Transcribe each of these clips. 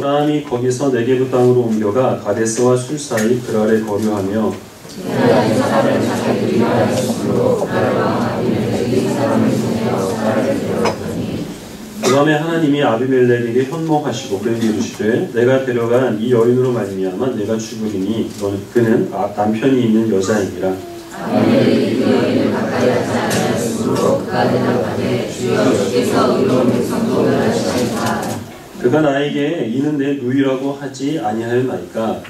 아브라함이 거기서 네게브 땅으로 옮겨가 가데스와 술 사이 그랄에 거류하며 그 다음에 하나님이 아비멜렉에게 현몽하시고 그에게 이르시되 내가 데려간 이 여인으로 말미암아 내가 죽으리니 그는 남편이 있는 여자이니라. 아비멜렉이 그 여인을 가까이 하지 아니하였으므로 그가 대답하되 주여 주께서 의로운 백성도 멸하시나이까. 그가 나에게 이는 내 누이라고 하지 아니하였나이까.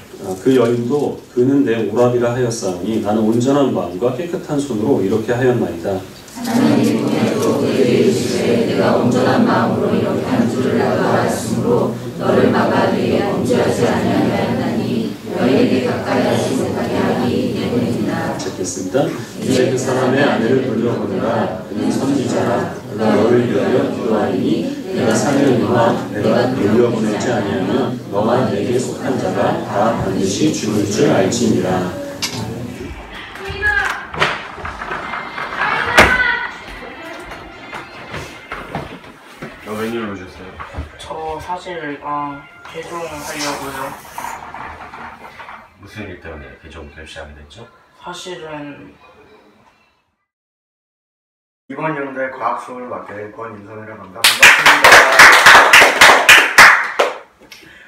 그 여인도 그는 내 오라비라 하였사오니 나는 온전한 마음과 깨끗한 손으로 이렇게 하였나이다. 하나님이 보내도 그에게 이르시되 내가 온전한 마음으로 이렇게 한 줄을 나도 알았으므로 너를 막아 네게 범죄하지 아니하였나니 너에게 가까이 하지 못하게 하기 때문이니라. 찾겠습니다. 이제 그 사람의 아내를 돌려보내라. 그는 선지자라. 그가 너를 위하여 기도하리니 내가 사느니와 내가 돌려보내지 아니하면 너와 내게 속한 자가 다 반드시 죽을 줄 알지니라. 웬일로 오셨어요? 저 사실 개종하려고요. 무슨 일 때문에 개종 결심하게 됐죠? 사실은 이번 연도에 과학 수업을 맡게 된 권인선이라고 합니다. 반갑습니다.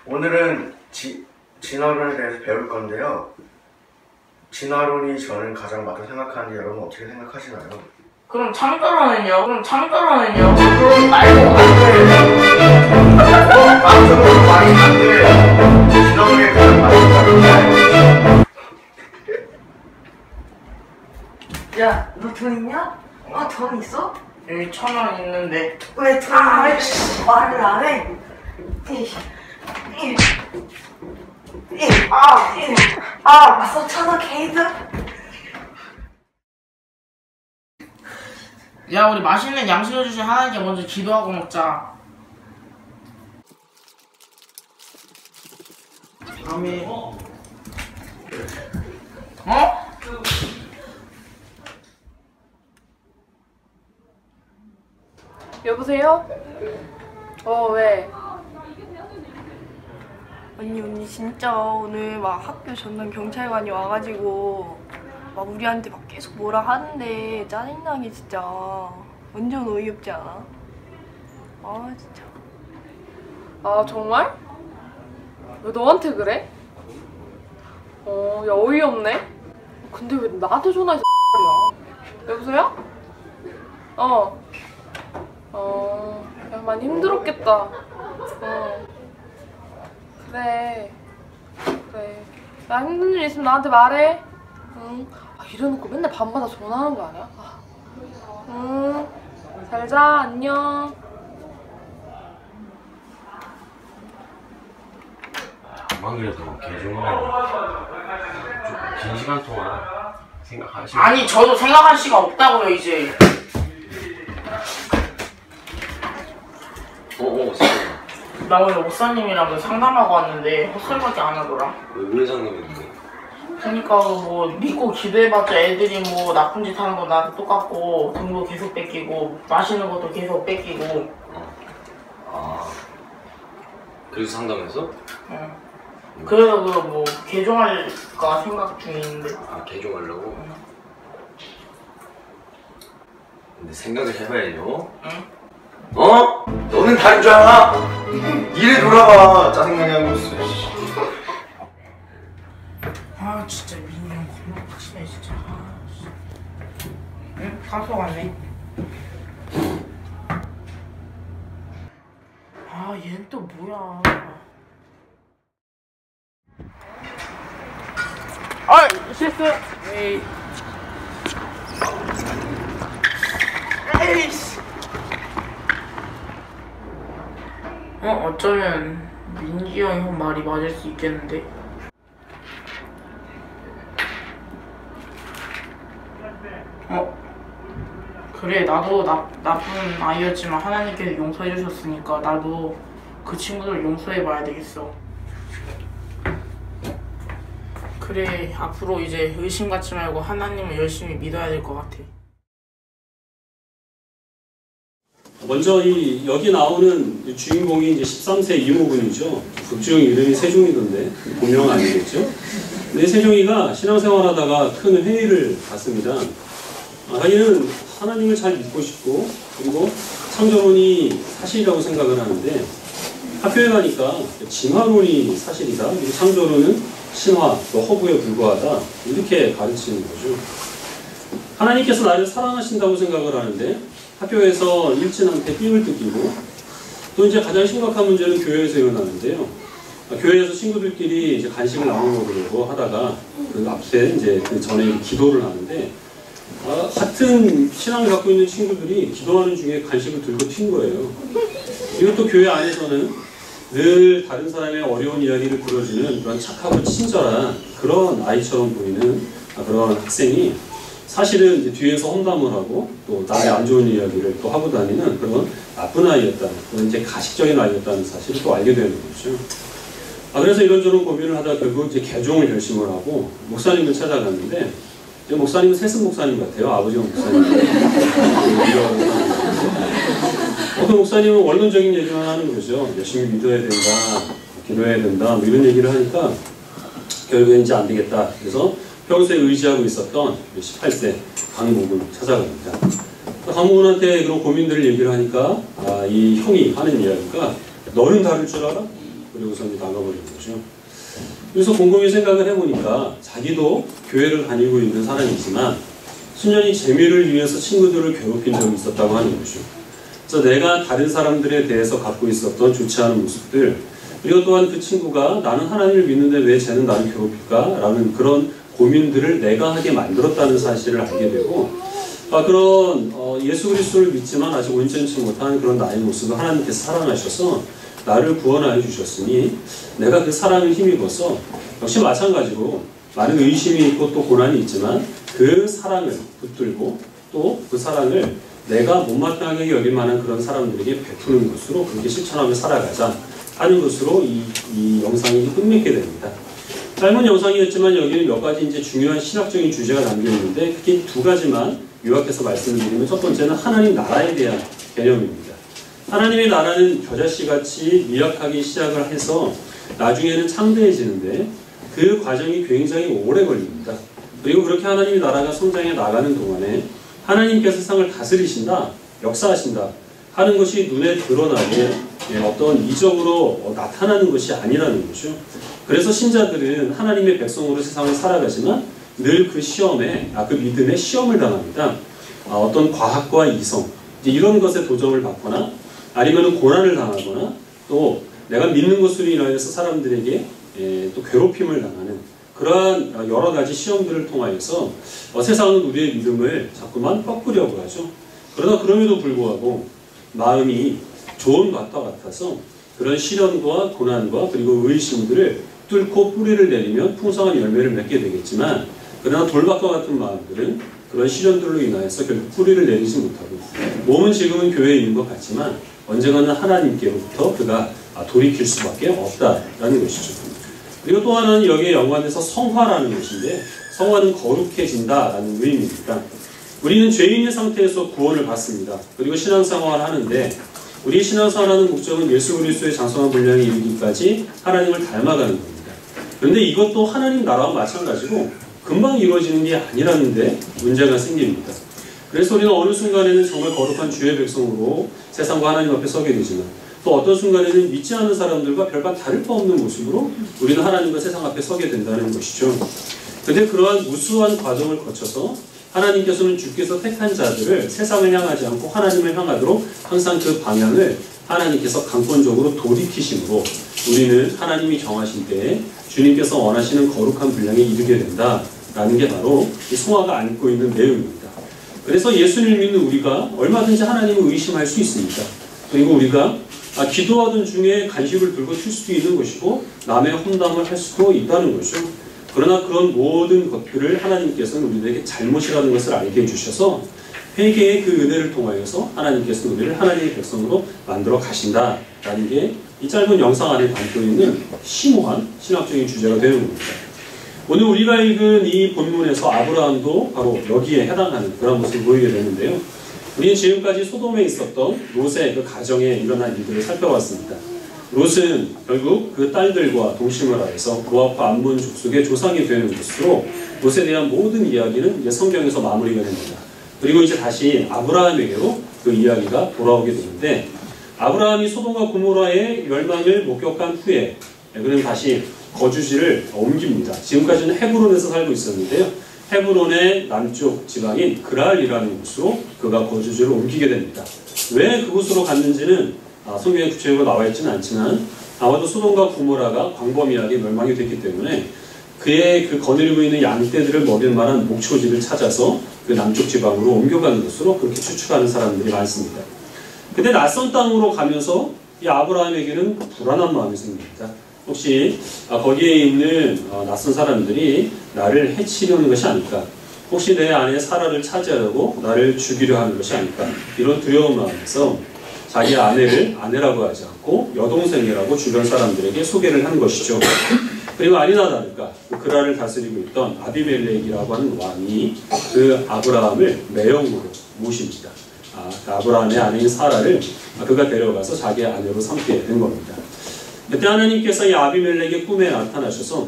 오늘은 진화론에 대해서 배울 건데요. 진화론이 저는 가장 맞다고 생각하는데 여러분 어떻게 생각하시나요? 그럼 창조론은요? 그럼 말고 안 돼. 과학적으로 말이 안 돼. 진화론에 가장 맞다고 야, 너 돈 있냐? 돈 있어? 여기 1,000원 있는데. 왜 돈? 말을 안 해? 맞서 1,000원 게이드? 야, 우리 맛있는 양식을 주신 하나님께 먼저 기도하고 먹자. 아멘. 어? 여보세요? 왜? 언니 진짜 오늘 막 학교 전담 경찰관이 와가지고 막 우리한테 막 계속 뭐라 하는데 짜증나게 진짜 완전 어이없지 않아? 진짜. 정말? 왜 너한테 그래? 야 어이없네? 근데 왜 나한테 전화해서 X야? 여보세요? 야 많이 힘들었겠다. 그래. 나 힘든 일 있으면 나한테 말해. 응. 이래놓고 맨날 밤마다 전화하는 거 아니야? 응. 잘 자. 안녕. 안 그래도 개종하면 조금 긴 시간 동안 생각하시고. 아니, 저도 생각할 시간 없다고요, 이제. 나 오늘 목사님이랑 상담하고 왔는데 헛소리밖에 안 하더라. 왜 회장님인데? 그러니까 뭐 믿고 기도해봤자 애들이 뭐 나쁜 짓 하는 건 나도 똑같고 돈도 계속 뺏기고 마시는 것도 계속 뺏기고. 그래서 상담해서? 응. 그래서 뭐 개종할까 생각 중인데. 개종하려고? 근데 생각을 해봐야죠. 응? 너는 다른 줄 알아? 일에 돌아가. 짜증나게 하고 있어. 진짜 민이 형 겁나 빡치네 진짜. 응? 가서 갔네. 얘는 또 뭐야. 실수. 에이씨. 어쩌면 민기 형 말이 맞을 수 있겠는데. 그래, 나도 나쁜 아이였지만 하나님께서 용서해 주셨으니까 나도 그 친구들 용서해 봐야 되겠어. 그래, 앞으로 이제 의심 갖지 말고 하나님을 열심히 믿어야 될 것 같아. 먼저 여기 나오는 주인공이 이제 13세 이모군이죠. 극중 이름이 세종이던데 본명 아니겠죠? 근데 세종이가 신앙생활하다가 큰 회의를 갖습니다. 자기는 하나님을 잘 믿고 싶고 그리고 창조론이 사실이라고 생각을 하는데 학교에 가니까 진화론이 사실이다. 그리고 창조론은 신화, 또 허구에 불과하다. 이렇게 가르치는 거죠. 하나님께서 나를 사랑하신다고 생각을 하는데 학교에서 일진한테 삥을 뜯기고 또 이제 가장 심각한 문제는 교회에서 일어나는데요. 교회에서 친구들끼리 이제 간식을 나눠 먹으려고 하다가 그 앞에 이제 그 전에 기도를 하는데 같은 신앙을 갖고 있는 친구들이 기도하는 중에 간식을 들고 튄 거예요. 이것도 교회 안에서는 늘 다른 사람의 어려운 이야기를 들어주는 그런 착하고 친절한 그런 아이처럼 보이는 그런 학생이 사실은 이제 뒤에서 험담을 하고 또 나의 안 좋은 이야기를 또 하고 다니는 그런 나쁜 아이였다. 그런 이제 가식적인 아이였다는 사실을 또 알게 되는 거죠. 그래서 이런저런 고민을 하다 결국 이제 개종을 결심을 하고 목사님을 찾아갔는데 목사님은 세습 목사님 같아요. 아버지가 목사님. 그 목사님은 원론적인 얘기만 하는 거죠. 열심히 믿어야 된다, 기도해야 된다, 뭐 이런 얘기를 하니까 결국엔 이제 안 되겠다. 그래서 평소에 의지하고 있었던 18세 강모군을 찾아갑니다. 강모군한테 그런 고민들을 얘기를 하니까 이 형이 하는 이야기가 너는 다를 줄 알아? 그리고서 이제 나가버리는 거죠. 그래서 곰곰이 생각을 해보니까 자기도 교회를 다니고 있는 사람이지만 순전히 재미를 위해서 친구들을 괴롭힌 적이 있었다고 하는 거죠. 그래서 내가 다른 사람들에 대해서 갖고 있었던 좋지 않은 모습들 그리고 또한 그 친구가 나는 하나님을 믿는데 왜 쟤는 나를 괴롭힐까? 라는 그런 고민들을 내가 하게 만들었다는 사실을 알게 되고 그런 예수 그리스도를 믿지만 아직 온전치 못한 그런 나의 모습을 하나님께서 사랑하셔서 나를 구원하여 주셨으니 내가 그 사랑을 힘입어서 역시 마찬가지로 많은 의심이 있고 또 고난이 있지만 그 사랑을 붙들고 또 그 사랑을 내가 못마땅하게 여길 만한 그런 사람들에게 베푸는 것으로 그렇게 실천하며 살아가자 하는 것으로 이 영상이 끝맺게 됩니다. 짧은 영상이었지만 여기는 몇 가지 이제 중요한 신학적인 주제가 담겨 있는데 특히 두 가지만 요약해서 말씀을 드리면 첫 번째는 하나님 나라에 대한 개념입니다. 하나님의 나라는 겨자씨같이 미약하게 시작을 해서 나중에는 창대해지는데 그 과정이 굉장히 오래 걸립니다. 그리고 그렇게 하나님의 나라가 성장해 나가는 동안에 하나님께서 세상을 다스리신다, 역사하신다 하는 것이 눈에 드러나게 어떤 이적으로 나타나는 것이 아니라는 거죠. 그래서 신자들은 하나님의 백성으로 세상을 살아가지만 늘 그 시험에, 그 믿음에 시험을 당합니다. 어떤 과학과 이성, 이런 것에 도전을 받거나 아니면 고난을 당하거나 또 내가 믿는 것으로 인하여서 사람들에게 또 괴롭힘을 당하는 그러한 여러 가지 시험들을 통하여서 세상은 우리의 믿음을 자꾸만 꺾으려고 하죠. 그러나 그럼에도 불구하고 마음이 좋은 밭과 같아서 그런 시련과 고난과 그리고 의심들을 뚫고 뿌리를 내리면 풍성한 열매를 맺게 되겠지만 그러나 돌밭과 같은 마음들은 그런 시련들로 인하여서 결국 뿌리를 내리지 못하고 몸은 지금은 교회에 있는 것 같지만 언젠가는 하나님께로부터 그가 돌이킬 수밖에 없다라는 것이죠. 그리고 또 하나는 여기에 연관돼서 성화라는 것인데 성화는 거룩해진다라는 의미입니다. 우리는 죄인의 상태에서 구원을 받습니다. 그리고 신앙생활을 하는데 우리 신앙생활하는 목적은 예수 그리스도의 장성한 분량에 이르기까지 하나님을 닮아가는 겁니다. 그런데 이것도 하나님 나라와 마찬가지로 금방 이루어지는 게 아니라는데 문제가 생깁니다. 그래서 우리는 어느 순간에는 정말 거룩한 주의 백성으로 세상과 하나님 앞에 서게 되지만 또 어떤 순간에는 믿지 않는 사람들과 별반 다를 바 없는 모습으로 우리는 하나님과 세상 앞에 서게 된다는 것이죠. 그런데 그러한 무수한 과정을 거쳐서 하나님께서는 주께서 택한 자들을 세상을 향하지 않고 하나님을 향하도록 항상 그 방향을 하나님께서 강권적으로 돌이키심으로 우리는 하나님이 정하신 때에 주님께서 원하시는 거룩한 분량에 이르게 된다라는 게 바로 이 성화가 안고 있는 내용입니다. 그래서 예수님을 믿는 우리가 얼마든지 하나님을 의심할 수 있습니다. 그리고 우리가 기도하던 중에 간식을 들고 튈 수도 있는 것이고 남의 험담을 할 수도 있다는 것이죠. 그러나 그런 모든 것들을 하나님께서는 우리에게 잘못이라는 것을 알게 해주셔서 회개의 그 은혜를 통하여서 하나님께서 우리를 하나님의 백성으로 만들어 가신다라는 게 이 짧은 영상 안에 담겨있는 심오한 신학적인 주제가 되는 겁니다. 오늘 우리가 읽은 이 본문에서 아브라함도 바로 여기에 해당하는 그런 모습을 보이게 되는데요. 우리는 지금까지 소돔에 있었던 롯의 그 가정에 일어난 일들을 살펴봤습니다. 롯은 결국 그 딸들과 동침을 하여서 모압과 암몬 족속의 조상이 되는 것으로 롯에 대한 모든 이야기는 이제 성경에서 마무리가 됩니다. 그리고 이제 다시 아브라함에게로 그 이야기가 돌아오게 되는데, 아브라함이 소돔과 고모라의 멸망을 목격한 후에 그는 다시 거주지를 옮깁니다. 지금까지는 헤브론에서 살고 있었는데요. 헤브론의 남쪽 지방인 그랄이라는 곳으로 그가 거주지를 옮기게 됩니다. 왜 그곳으로 갔는지는 성경에 구체적으로 나와 있지는 않지만 아마도 소돔과 고모라가 광범위하게 멸망이 됐기 때문에 그의 그 거느리고 있는 양떼들을 먹일 만한 목초지를 찾아서 그 남쪽 지방으로 옮겨가는 것으로 그렇게 추측하는 사람들이 많습니다. 근데 낯선 땅으로 가면서 이 아브라함에게는 불안한 마음이 생깁니다. 혹시 거기에 있는 낯선 사람들이 나를 해치려는 것이 아닐까? 혹시 내 아내 사라를 차지하려고 나를 죽이려 하는 것이 아닐까? 이런 두려운 마음에서 자기 아내를 아내라고 하지 않고 여동생이라고 주변 사람들에게 소개를 한 것이죠. 그리고 아니나 다를까 그라를 다스리고 있던 아비멜렉이라고 하는 왕이 그 아브라함을 매형으로 모십니다. 아브라함의 아내인 사라를 그가 데려가서 자기의 아내로 삼게 된 겁니다. 그때 하나님께서 이 아비멜렉의 꿈에 나타나셔서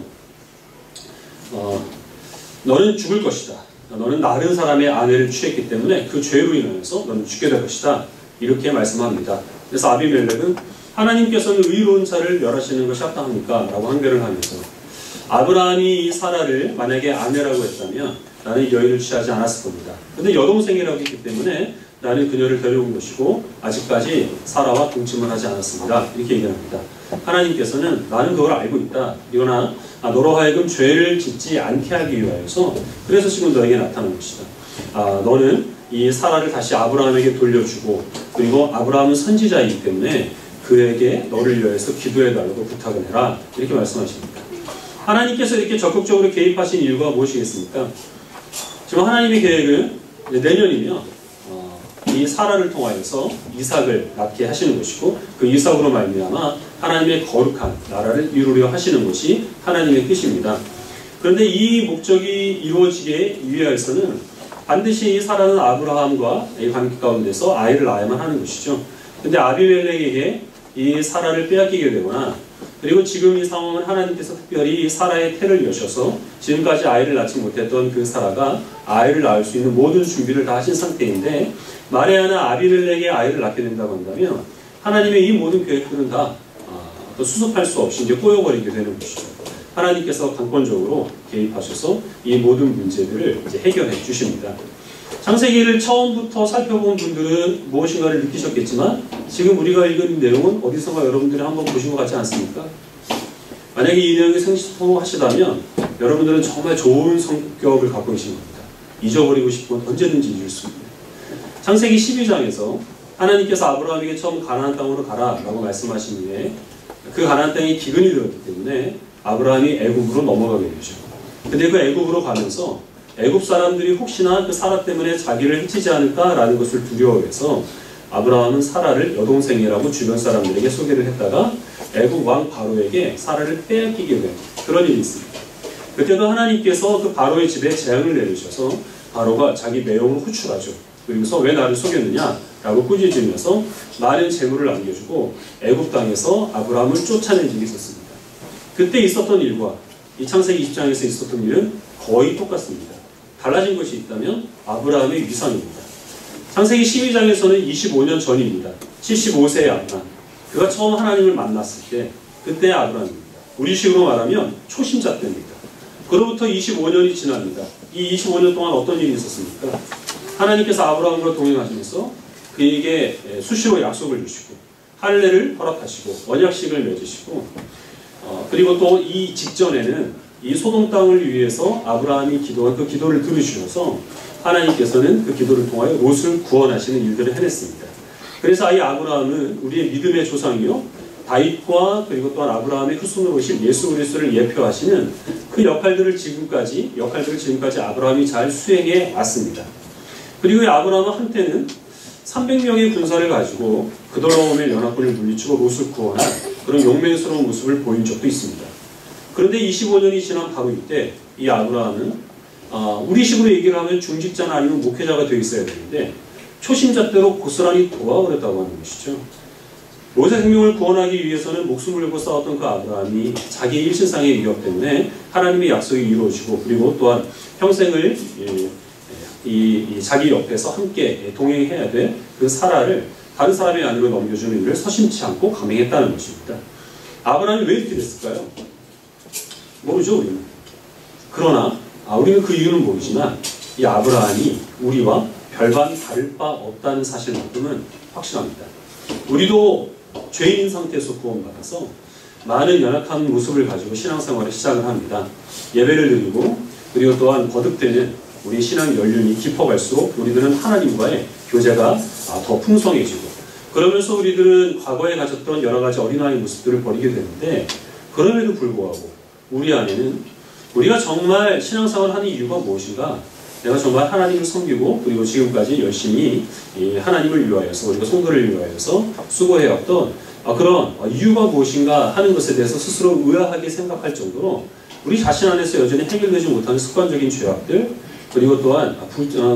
너는 죽을 것이다. 너는 다른 사람의 아내를 취했기 때문에 그 죄로 인해서 너는 죽게 될 것이다. 이렇게 말씀합니다. 그래서 아비멜렉은 하나님께서는 의로운 자를 멸하시는 것이 합당합니까? 라고 항변을 하면서 아브라함이 이 사라를 만약에 아내라고 했다면 나는 여인을 취하지 않았을 겁니다. 근데 여동생이라고 했기 때문에 나는 그녀를 데려온 것이고 아직까지 사라와 동침을 하지 않았습니다. 이렇게 얘기합니다. 하나님께서는 나는 그걸 알고 있다. 그러나 너로 하여금 죄를 짓지 않게 하기 위하여서 그래서 지금 너에게 나타난 것이다. 너는 이 사라를 다시 아브라함에게 돌려주고 그리고 아브라함은 선지자이기 때문에 그에게 너를 위해서 기도해달라고 부탁을 해라. 이렇게 말씀하십니다. 하나님께서 이렇게 적극적으로 개입하신 이유가 무엇이겠습니까? 지금 하나님의 계획은 내년이면 이 사라를 통하여서 이삭을 낳게 하시는 것이고 그 이삭으로 말미암아 하나님의 거룩한 나라를 이루려 하시는 것이 하나님의 뜻입니다. 그런데 이 목적이 이루어지게 위하여서는 반드시 이 사라는 아브라함과 이 관계 가운데서 아이를 낳아야만 하는 것이죠. 근데 아비멜렉에게 이 사라를 빼앗기게 되거나 그리고 지금 이 상황은 하나님께서 특별히 사라의 태를 여셔서 지금까지 아이를 낳지 못했던 그 사라가 아이를 낳을 수 있는 모든 준비를 다 하신 상태인데 만에 하나 아비멜렉의 아이를 낳게 된다고 한다면 하나님의 이 모든 계획들은 다 수습할 수 없이 이제 꼬여버리게 되는 것이죠. 하나님께서 강권적으로 개입하셔서 이 모든 문제들을 이제 해결해 주십니다. 창세기를 처음부터 살펴본 분들은 무엇인가를 느끼셨겠지만 지금 우리가 읽은 내용은 어디선가 여러분들이 한번 보신 것 같지 않습니까? 만약에 이 내용이 생소하시다면 여러분들은 정말 좋은 성격을 갖고 계신 겁니다. 잊어버리고 싶으면 언제든지 잊을 수 있는. 창세기 12장에서 하나님께서 아브라함에게 처음 가나안 땅으로 가라라고 말씀하신 후에 그 가나안 땅이 기근이 되었기 때문에 아브라함이 애굽으로 넘어가게 되죠. 근데 그 애굽으로 가면서 애굽 사람들이 혹시나 그 사라 때문에 자기를 해치지 않을까라는 것을 두려워해서 아브라함은 사라를 여동생이라고 주변 사람들에게 소개를 했다가 애굽 왕 바로에게 사라를 빼앗기게 된 그런 일이 있습니다. 그때도 하나님께서 그 바로의 집에 재앙을 내리셔서 바로가 자기 매형을 호출하죠. 그러면서 왜 나를 속였느냐 라고 꾸짖으면서 많은 재물을 남겨주고 애굽 땅에서 아브라함을 쫓아낸 적이 있었습니다. 그때 있었던 일과 이 창세기 20장에서 있었던 일은 거의 똑같습니다. 달라진 것이 있다면 아브라함의 위상입니다. 창세기 12장에서는 25년 전입니다. 75세의 아브라함. 그가 처음 하나님을 만났을 때 그때의 아브라함입니다. 우리 식으로 말하면 초신자 때입니다. 그로부터 25년이 지납니다. 이 25년 동안 어떤 일이 있었습니까? 하나님께서 아브라함과 동행하시면서 그에게 수시로 약속을 주시고 할례를 허락하시고 언약식을 맺으시고 그리고 또 이 직전에는 이 소돔 땅을 위해서 아브라함이 기도한 그 기도를 들으시면서 하나님께서는 그 기도를 통하여 롯을 구원하시는 일들을 해냈습니다. 그래서 이 아브라함은 우리의 믿음의 조상이요 다윗과 그리고 또한 아브라함의 후손으로 오신 예수 그리스도를 예표하시는 그 역할들을 지금까지 아브라함이 잘 수행해 왔습니다. 그리고 이 아브라함은 한때는 300명의 군사를 가지고 그돌라오멜 연합군을 물리치고 롯을 구원한 그런 용맹스러운 모습을 보인 적도 있습니다. 그런데 25년이 지난 바로 이때 이 아브라함은 우리 식으로 얘기를 하면 중직자나 아니면 목회자가 되어 있어야 되는데 초심잣대로 고스란히 도와버렸다고 하는 것이죠. 모세 생명을 구원하기 위해서는 목숨을 걸고 싸웠던 그 아브라함이 자기의 일신상의 위협 때문에 하나님의 약속이 이루어지고, 그리고 또한 평생을 이 자기 옆에서 함께 동행해야 될 그 사라를 다른 사람의 아내로 넘겨주는 일을 서심치 않고 감행했다는 것입니다. 아브라함이 왜 이렇게 됐을까요? 모르죠, 우리는. 그러나 우리는 그 이유는 모르지만 이 아브라함이 우리와 별반 다를 바 없다는 사실만큼은 확실합니다. 우리도 죄인 상태에서 구원받아서 많은 연약한 모습을 가지고 신앙생활을 시작을 합니다. 예배를 드리고, 그리고 또한 거듭되는 우리 신앙 연륜이 깊어갈수록 우리들은 하나님과의 교제가 더 풍성해지고, 그러면서 우리들은 과거에 가졌던 여러 가지 어린아이 모습들을 버리게 되는데, 그럼에도 불구하고 우리 안에는 우리가 정말 신앙생활을 하는 이유가 무엇인가? 내가 정말 하나님을 섬기고, 그리고 지금까지 열심히 하나님을 위하여서, 우리가 성도를 위하여서 수고해왔던 그런 이유가 무엇인가 하는 것에 대해서 스스로 의아하게 생각할 정도로 우리 자신 안에서 여전히 해결되지 못하는 습관적인 죄악들, 그리고 또한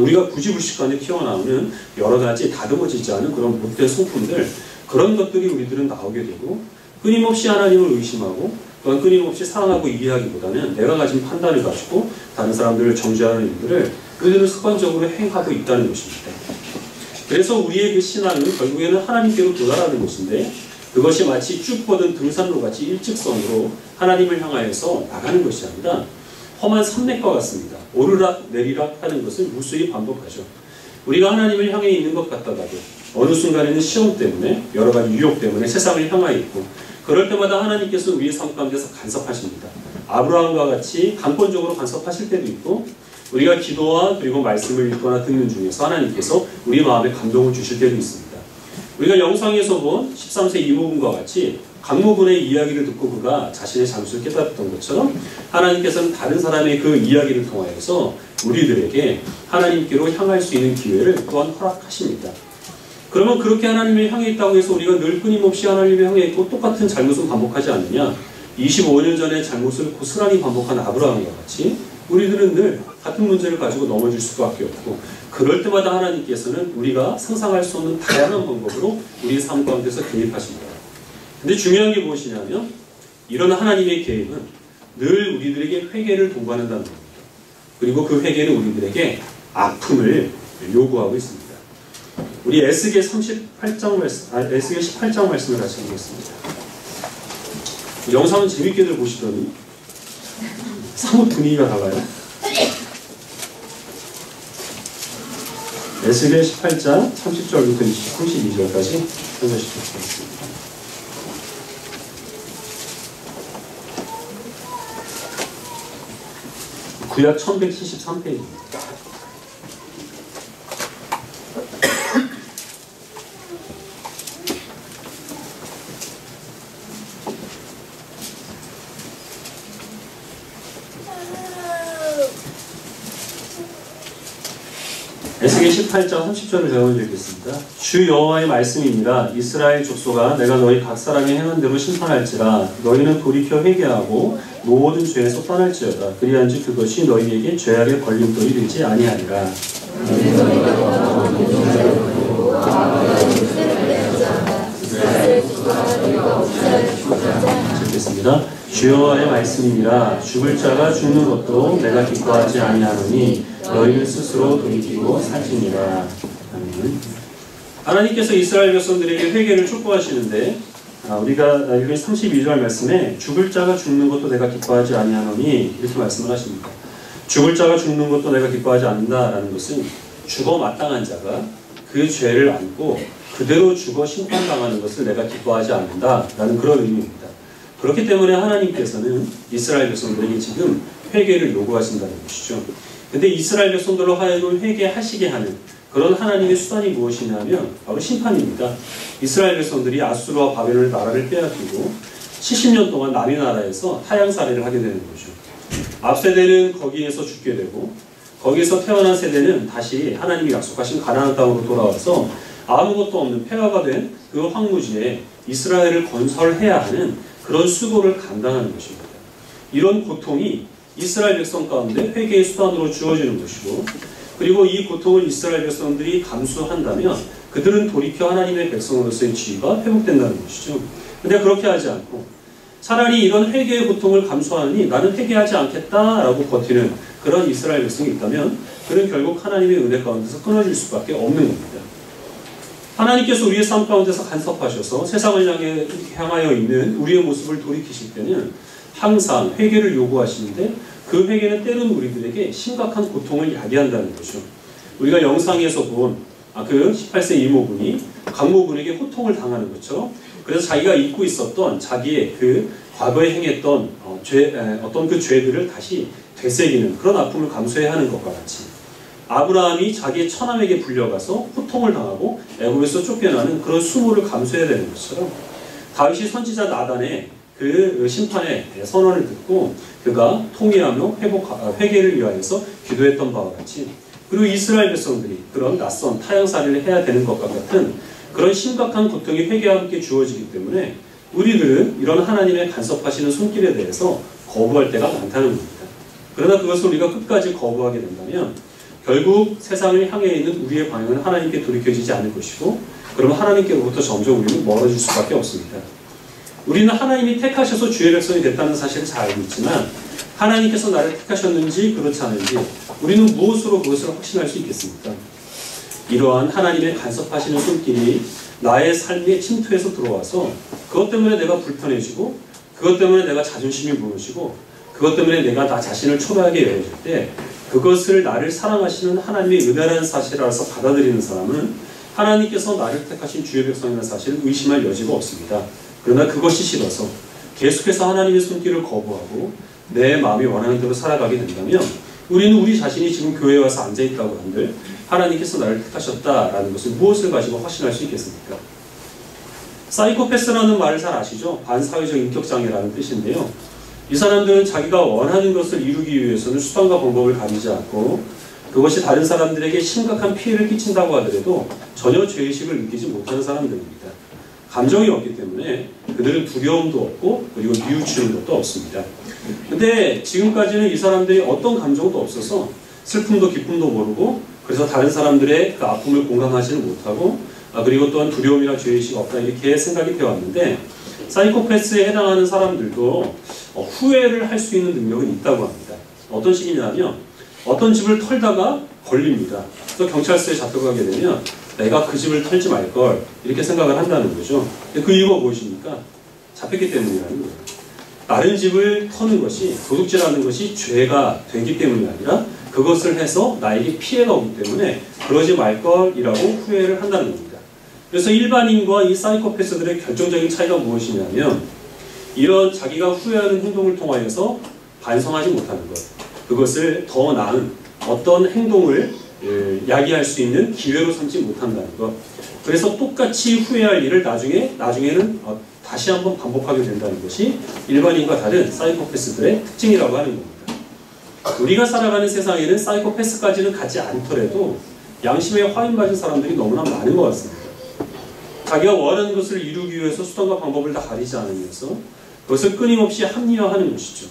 우리가 부지불식간에 튀어나오는 여러 가지 다듬어지지 않은 그런 못된 성품들, 그런 것들이 우리들은 나오게 되고, 끊임없이 하나님을 의심하고, 또한 끊임없이 사랑하고 이해하기보다는 내가 가진 판단을 가지고 다른 사람들을 정죄하는 일들을 우리들은 습관적으로 행하고 있다는 것입니다. 그래서 우리의 그 신앙은 결국에는 하나님께로 도달하는 것인데, 그것이 마치 쭉 뻗은 등산로 같이 일직선으로 하나님을 향하여서 나가는 것이 아니라 험한 산맥과 같습니다. 오르락 내리락 하는 것을 무수히 반복하죠. 우리가 하나님을 향해 있는 것 같다가도 어느 순간에는 시험 때문에, 여러 가지 유혹 때문에 세상을 향하여 있고, 그럴 때마다 하나님께서 우리의 삶 가운데서 간섭하십니다. 아브라함과 같이 간권적으로 간섭하실 때도 있고, 우리가 기도와 그리고 말씀을 읽거나 듣는 중에서 하나님께서 우리 마음에 감동을 주실 때도 있습니다. 우리가 영상에서 본 13세 이모군과 같이 강모군의 이야기를 듣고 그가 자신의 잘못을 깨달았던 것처럼, 하나님께서는 다른 사람의 그 이야기를 통하여서 우리들에게 하나님께로 향할 수 있는 기회를 또한 허락하십니다. 그러면 그렇게 하나님을 향해 있다고 해서 우리가 늘 끊임없이 하나님을 향해 있고 똑같은 잘못을 반복하지 않느냐? 25년 전의 잘못을 고스란히 반복한 아브라함과 같이 우리들은 늘 같은 문제를 가지고 넘어질 수밖에 없고, 그럴 때마다 하나님께서는 우리가 상상할 수 없는 다양한 방법으로 우리의 삶 가운데서 개입하십니다. 근데 중요한 게 무엇이냐면, 이런 하나님의 개입은 늘 우리들에게 회개를 동반한다는 겁니다. 그리고 그 회개는 우리들에게 아픔을 요구하고 있습니다. 우리 에스겔 18장 말씀을 같이 보겠습니다. 영상은 재밌게들 보시더니 사뭇 분위기가 달라요. 에스겔 18장 30절부터 32절까지 읽어주시겠습니다. 구약 1173페이지입니다. 에스겔 18장 30절을 배워드리겠습니다. 주 여호와의 말씀입니다. 이스라엘 족속아, 내가 너희 각 사람이 행한 대로 심판할지라. 너희는 돌이켜 회개하고 모든 죄에서 떠날지어다. 그리한즉 그것이 너희에게 죄악의 걸림돌이 되지 아니하리라. 읽겠습니다. 주 여호와의 말씀이니라. 죽을 자가 죽는 것도 내가 기뻐하지 아니하노니 너희는 스스로 돌이키고 살지니라. 아멘. 하나님께서 이스라엘 백성들에게 회개를 촉구하시는데, 우리가 읽은 32절 말씀에 죽을 자가 죽는 것도 내가 기뻐하지 아니하노니 이렇게 말씀을 하십니다. 죽을 자가 죽는 것도 내가 기뻐하지 않는다라는 것은 죽어 마땅한 자가 그 죄를 안고 그대로 죽어 심판당하는 것을 내가 기뻐하지 않는다라는 그런 의미입니다. 그렇기 때문에 하나님께서는 이스라엘 백성들에게 지금 회개를 요구하신다는 것이죠. 근데 이스라엘 백성들로 하여금 회개하시게 하는 그런 하나님의 수단이 무엇이냐면 바로 심판입니다. 이스라엘 백성들이 아수르와 바벨론의 나라를 빼앗기고 70년 동안 남의 나라에서 타향살이를 하게 되는 거죠. 앞 세대는 거기에서 죽게 되고, 거기에서 태어난 세대는 다시 하나님이 약속하신 가나안 땅으로 돌아와서 아무것도 없는 폐허가 된 그 황무지에 이스라엘을 건설해야 하는 그런 수고를 감당하는 것입니다. 이런 고통이 이스라엘 백성 가운데 회개의 수단으로 주어지는 것이고, 그리고 이 고통을 이스라엘 백성들이 감수한다면 그들은 돌이켜 하나님의 백성으로서의 지위가 회복된다는 것이죠. 근데 그렇게 하지 않고 차라리 이런 회개의 고통을 감수하니 나는 회개하지 않겠다라고 버티는 그런 이스라엘 백성이 있다면 그는 결국 하나님의 은혜 가운데서 끊어질 수밖에 없는 겁니다. 하나님께서 우리의 삶 가운데서 간섭하셔서 세상을 향하여 있는 우리의 모습을 돌이키실 때는 항상 회개를 요구하시는데 그 회개는 때로는 우리들에게 심각한 고통을 야기한다는 거죠. 우리가 영상에서 본 그 18세 이모군이 강모군에게 호통을 당하는 것처럼 그래서 자기가 잊고 있었던 자기의 그 과거에 행했던 어떤 그 죄들을 다시 되새기는 그런 아픔을 감수해야 하는 것과 같이 아브라함이 자기의 처남에게 불려가서 호통을 당하고 애굽에서 쫓겨나는 그런 수모를 감수해야 되는 것처럼 다윗이 선지자 나단의 그 심판의 선언을 듣고 그가 통회하며 회개를 위하여서 기도했던 바와 같이 그리고 이스라엘 백성들이 그런 낯선 타향살이를 해야 되는 것과 같은 그런 심각한 고통이 회개와 함께 주어지기 때문에 우리들은 이런 하나님의 간섭하시는 손길에 대해서 거부할 때가 많다는 겁니다. 그러나 그것을 우리가 끝까지 거부하게 된다면 결국 세상을 향해 있는 우리의 방향은 하나님께 돌이켜지지 않을 것이고 그러면 하나님께로부터 점점 우리는 멀어질 수밖에 없습니다. 우리는 하나님이 택하셔서 주의 백성이 됐다는 사실을 잘 알고 있지만 하나님께서 나를 택하셨는지 그렇지 않은지 우리는 무엇으로 그것을 확신할 수 있겠습니까? 이러한 하나님의 간섭하시는 손길이 나의 삶에 침투해서 들어와서 그것 때문에 내가 불편해지고 그것 때문에 내가 자존심이 무너지고 그것 때문에 내가 나 자신을 초라하게 여겨질 때 그것을 나를 사랑하시는 하나님의 은혜라는 사실을 알아서 받아들이는 사람은 하나님께서 나를 택하신 주의 백성이라는 사실을 의심할 여지가 없습니다. 그러나 그것이 싫어서 계속해서 하나님의 손길을 거부하고 내 마음이 원하는 대로 살아가게 된다면 우리는 우리 자신이 지금 교회에 와서 앉아있다고 한들 하나님께서 나를 택하셨다라는 것을 무엇을 가지고 확신할 수 있겠습니까? 사이코패스라는 말을 잘 아시죠? 반사회적 인격장애라는 뜻인데요. 이 사람들은 자기가 원하는 것을 이루기 위해서는 수단과 방법을 가리지 않고 그것이 다른 사람들에게 심각한 피해를 끼친다고 하더라도 전혀 죄의식을 느끼지 못하는 사람들입니다. 감정이 없기 때문에 그들은 두려움도 없고 그리고 뉘우치는 것도 없습니다. 근데 지금까지는 이 사람들이 어떤 감정도 없어서 슬픔도 기쁨도 모르고 그래서 다른 사람들의 그 아픔을 공감하지는 못하고 그리고 또한 두려움이나 죄의식이 없다 이렇게 생각이 되어왔는데 사이코패스에 해당하는 사람들도 후회를 할 수 있는 능력은 있다고 합니다. 어떤 식이냐면 어떤 집을 털다가 걸립니다. 그래서 경찰서에 잡혀가게 되면 내가 그 집을 털지 말걸 이렇게 생각을 한다는 거죠. 그 이유가 무엇입니까? 잡혔기 때문이라는 거예요. 다른 집을 터는 것이 도둑질하는 것이 죄가 되기 때문이 아니라 그것을 해서 나에게 피해가 오기 때문에 그러지 말걸이라고 후회를 한다는 겁니다. 그래서 일반인과 이 사이코패스들의 결정적인 차이가 무엇이냐면 이런 자기가 후회하는 행동을 통하여서 반성하지 못하는 것 그것을 더 나은 어떤 행동을 야기할 수 있는 기회로 삼지 못한다는 것 그래서 똑같이 후회할 일을 나중에는 다시 한번 반복하게 된다는 것이 일반인과 다른 사이코패스들의 특징이라고 하는 겁니다. 우리가 살아가는 세상에는 사이코패스까지는 가지 않더라도 양심에 화인받은 사람들이 너무나 많은 것 같습니다. 자기가 원하는 것을 이루기 위해서 수단과 방법을 다 가리지 않으면서 그것을 끊임없이 합리화하는 것이죠.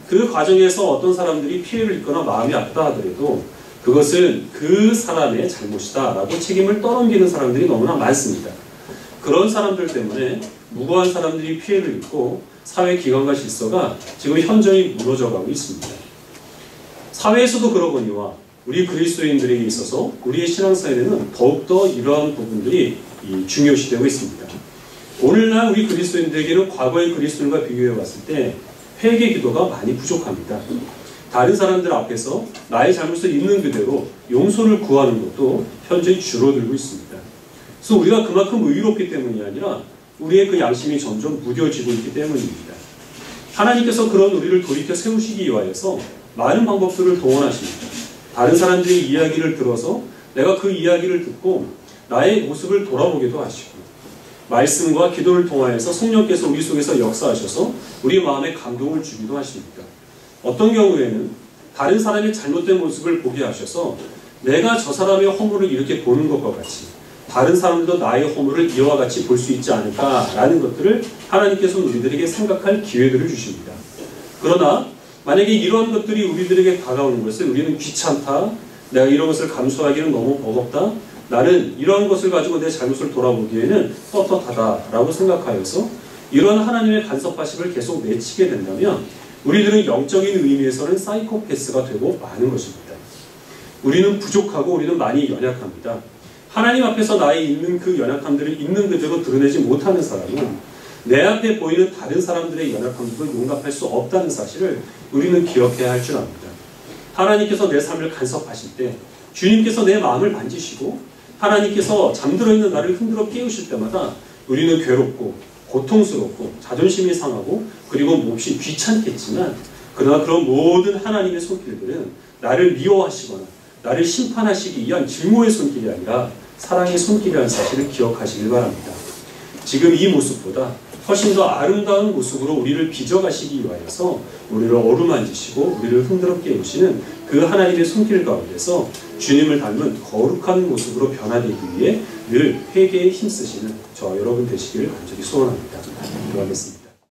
그 과정에서 어떤 사람들이 피해를 입거나 마음이 아프다 하더라도 그것은 그 사람의 잘못이다 라고 책임을 떠넘기는 사람들이 너무나 많습니다. 그런 사람들 때문에 무고한 사람들이 피해를 입고 사회기관과 질서가 지금 현저히 무너져가고 있습니다. 사회에서도 그러거니와 우리 그리스도인들에게 있어서 우리의 신앙생활에는 더욱더 이러한 부분들이 중요시되고 있습니다. 오늘날 우리 그리스도인들에게는 과거의 그리스도인과 비교해 봤을 때 회개 기도가 많이 부족합니다. 다른 사람들 앞에서 나의 잘못을 있는 그대로 용서를 구하는 것도 현저히 줄어들고 있습니다. 그래서 우리가 그만큼 의롭기 때문이 아니라 우리의 그 양심이 점점 무뎌지고 있기 때문입니다. 하나님께서 그런 우리를 돌이켜 세우시기 위하여서 많은 방법들을 동원하십니다. 다른 사람들의 이야기를 들어서 내가 그 이야기를 듣고 나의 모습을 돌아보기도 하시고 말씀과 기도를 통하여서 성령께서 우리 속에서 역사하셔서 우리 마음에 감동을 주기도 하십니다. 어떤 경우에는 다른 사람의 잘못된 모습을 보게 하셔서 내가 저 사람의 허물을 이렇게 보는 것과 같이 다른 사람들도 나의 허물을 이와 같이 볼 수 있지 않을까라는 것들을 하나님께서 우리들에게 생각할 기회들을 주십니다. 그러나 만약에 이런 것들이 우리들에게 다가오는 것을 우리는 귀찮다, 내가 이런 것을 감수하기는 너무 버겁다. 나는 이런 것을 가지고 내 잘못을 돌아보기에는 떳떳하다라고 생각하여서 이런 하나님의 간섭하심을 계속 내치게 된다면 우리들은 영적인 의미에서는 사이코패스가 되고 마는 것입니다. 우리는 부족하고 우리는 많이 연약합니다. 하나님 앞에서 나의 있는 그 연약함들을 있는 그대로 드러내지 못하는 사람은 내 앞에 보이는 다른 사람들의 연약함들을 용납할 수 없다는 사실을 우리는 기억해야 할 줄 압니다. 하나님께서 내 삶을 간섭하실 때 주님께서 내 마음을 만지시고 하나님께서 잠들어 있는 나를 흔들어 깨우실 때마다 우리는 괴롭고 고통스럽고 자존심이 상하고 그리고 몹시 귀찮겠지만 그러나 그런 모든 하나님의 손길들은 나를 미워하시거나 나를 심판하시기 위한 증오의 손길이 아니라 사랑의 손길이라는 사실을 기억하시길 바랍니다. 지금 이 모습보다 훨씬 더 아름다운 모습으로 우리를 빚어가시기 위하여서 우리를 어루만지시고 우리를 흔들어 깨우시는 그 하나님의 손길 가운데서 주님을 닮은 거룩한 모습으로 변화되기 위해 늘 회개에 힘쓰시는 저와 여러분 되시기를 간절히 소원합니다. 기도하겠습니다.